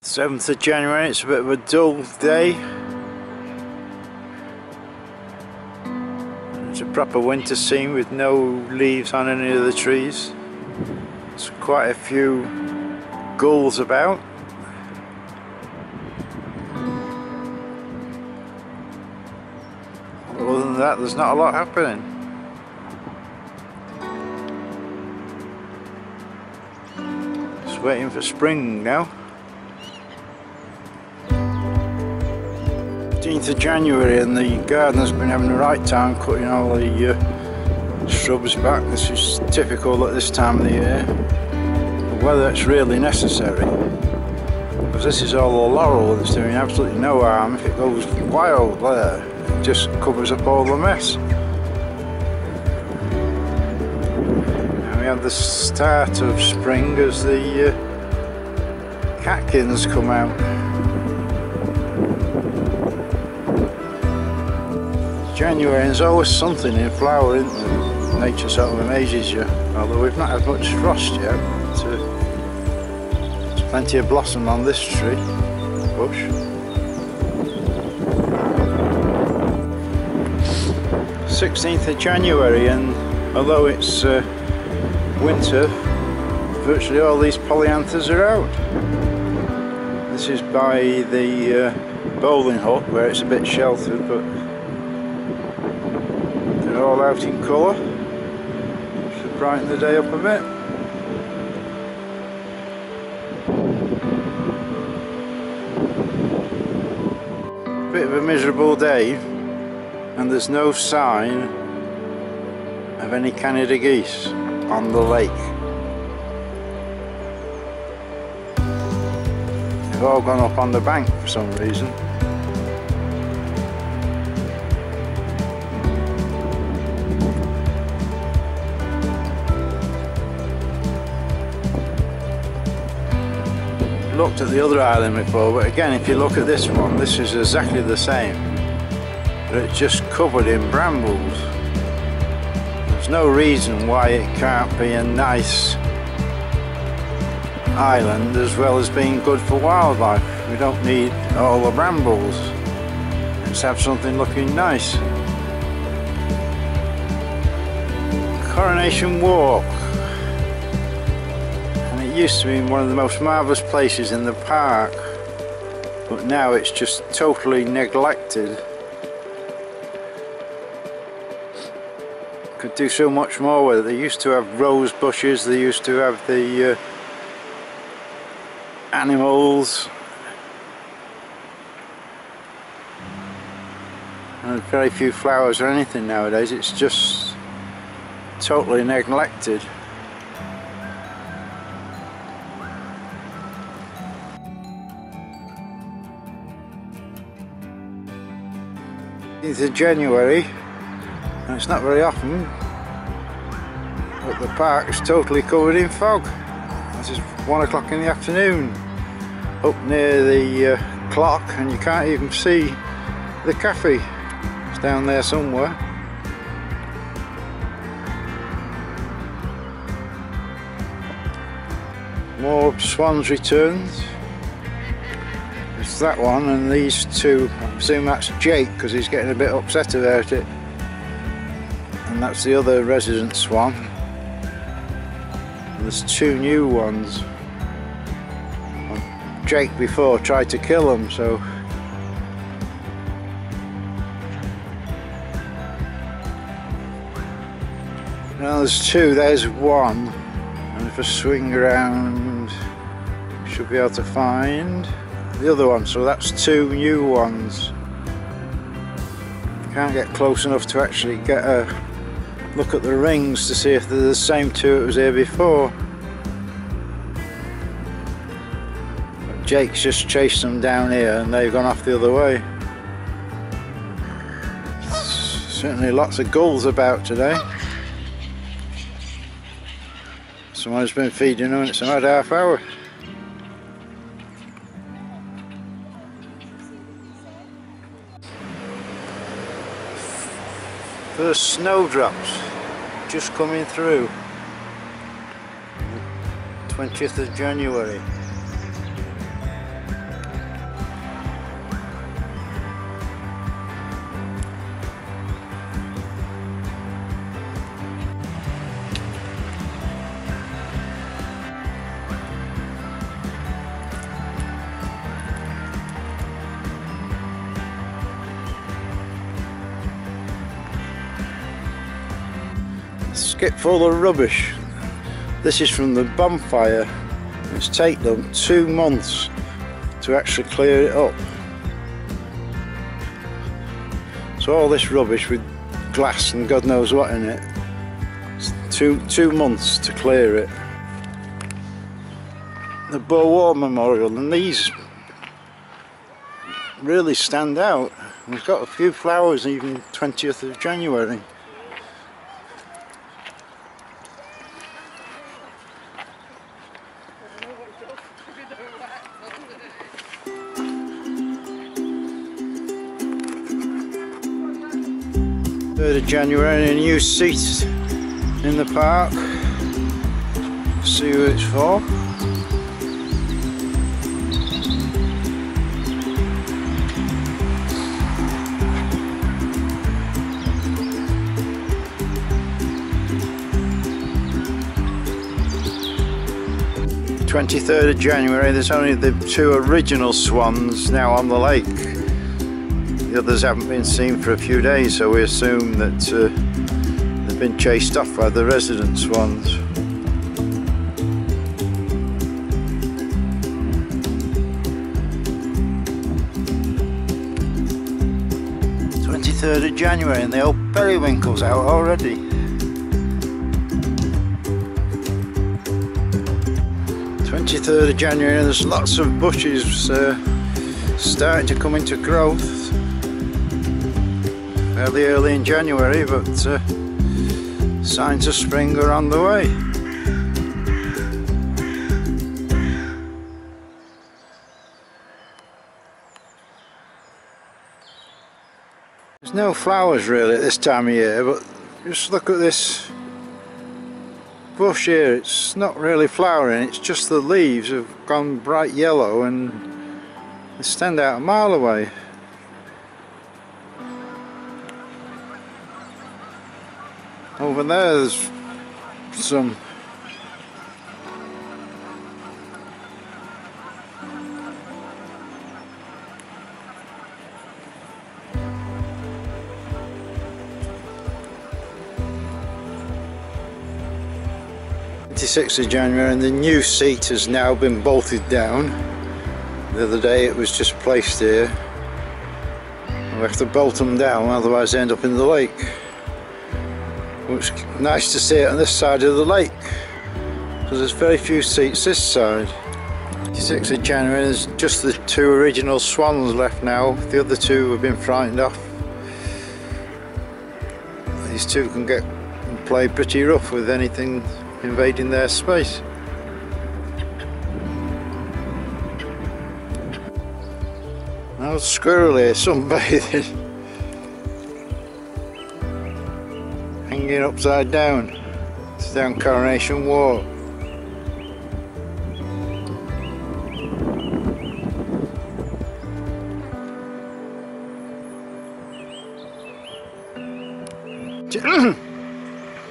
7th of January, it's a bit of a dull day. It's a proper winter scene with no leaves on any of the trees. There's quite a few gulls about. Other than that, there's not a lot happening. Just waiting for spring now. 15th of January and the gardener's been having the right time cutting all the shrubs back. This is typical at this time of the year. But whether it's really necessary, because this is all the laurel and it's doing absolutely no harm. If it goes wild there, it just covers up all the mess. And we have the start of spring as the catkins come out. January, and there's always something in flower, isn't there? Nature sort of amazes you, although we've not had much frost yet. There's plenty of blossom on this tree, bush. "16th of January, and although it's winter, virtually all these polyanthers are out. This is by the bowling hut where it's a bit sheltered, but they're all out in colour. Should brighten the day up a bit. Bit of a miserable day, and there's no sign of any Canada geese on the lake. They've all gone up on the bank for some reason. Looked at the other island before, but again, if you look at this one, this is exactly the same, but it's just covered in brambles. There's no reason why it can't be a nice island as well as being good for wildlife. We don't need all the brambles. Let's have something looking nice. Coronation Walk. It used to be one of the most marvellous places in the park, but now it's just totally neglected. Could do so much more with it. They used to have rose bushes, they used to have the animals, and very few flowers or anything nowadays. It's just totally neglected. It's January, and it's not very often, but the park is totally covered in fog. This is 1 o'clock in the afternoon, up near the clock, and you can't even see the cafe. It's down there somewhere. More swans returns. It's that one and these two. I presume that's Jake because he's getting a bit upset about it. And that's the other resident swan. And there's two new ones. Jake before tried to kill them, so now there's two. There's one, and if I swing around, should be able to find the other one. So that's two new ones. Can't get close enough to actually get a look at the rings to see if they're the same two that was here before. But Jake's just chased them down here and they've gone off the other way. Certainly lots of gulls about today. Someone's been feeding them and it's about half hour. First snowdrops just coming through. 20th of January. bucket full of rubbish. This is from the bonfire. It's taken them 2 months to actually clear it up. So all this rubbish with glass and God knows what in it. It's two months to clear it. The Boer War Memorial, and these really stand out. We've got a few flowers even 20th of January. Of January, a new seat in the park. See who it's for. The 23rd of January, there's only the 2 original swans now on the lake. The others haven't been seen for a few days, so we assume that they've been chased off by the resident swans. The 23rd of January and the old periwinkle's out already. The 23rd of January and there's lots of bushes starting to come into growth. Fairly early in January, but signs of spring are on the way. There's no flowers really at this time of year, but just look at this bush here. It's not really flowering, it's just the leaves have gone bright yellow and they stand out a mile away. Over there's some. The 26th of January and the new seat has now been bolted down. The other day it was just placed here. We have to bolt them down, otherwise they end up in the lake. It's nice to see it on this side of the lake because there's very few seats this side. 26th of January, there's just the 2 original swans left now. The other 2 have been frightened off. These 2 can play pretty rough with anything invading their space. Now squirrel here sunbathing. Hanging upside down. It's down Coronation Walk. The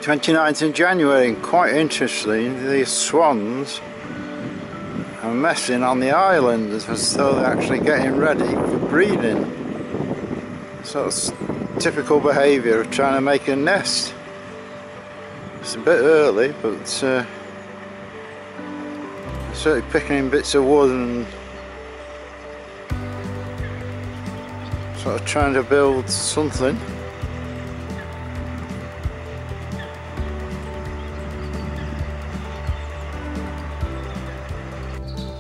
29th of January, and quite interesting, these swans are messing on the island as though they're actually getting ready for breeding. So it's typical behaviour of trying to make a nest. It's a bit early, but certainly picking in bits of wood and sort of trying to build something.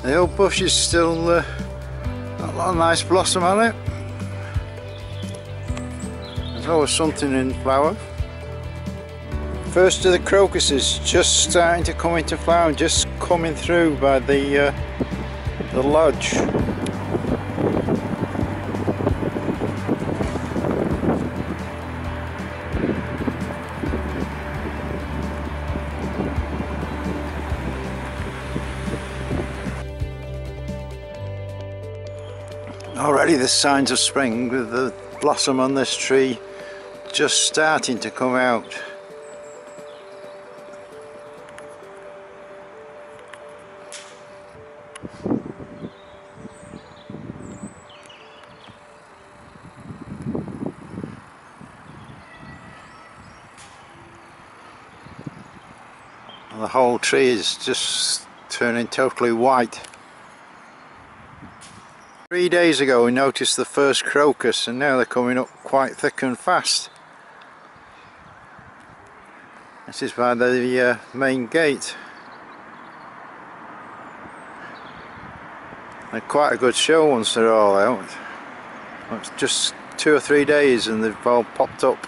The old bush is still got a lot of nice blossom on it. There's always something in flower. First of the crocuses just starting to come into flower and just coming through by the lodge. Already there's signs of spring with the blossom on this tree just starting to come out. and the whole tree is just turning totally white. 3 days ago we noticed the first crocus, and now they're coming up quite thick and fast. This is by the main gate. They're quite a good show once they're all out. It's just 2 or 3 days and they've all popped up.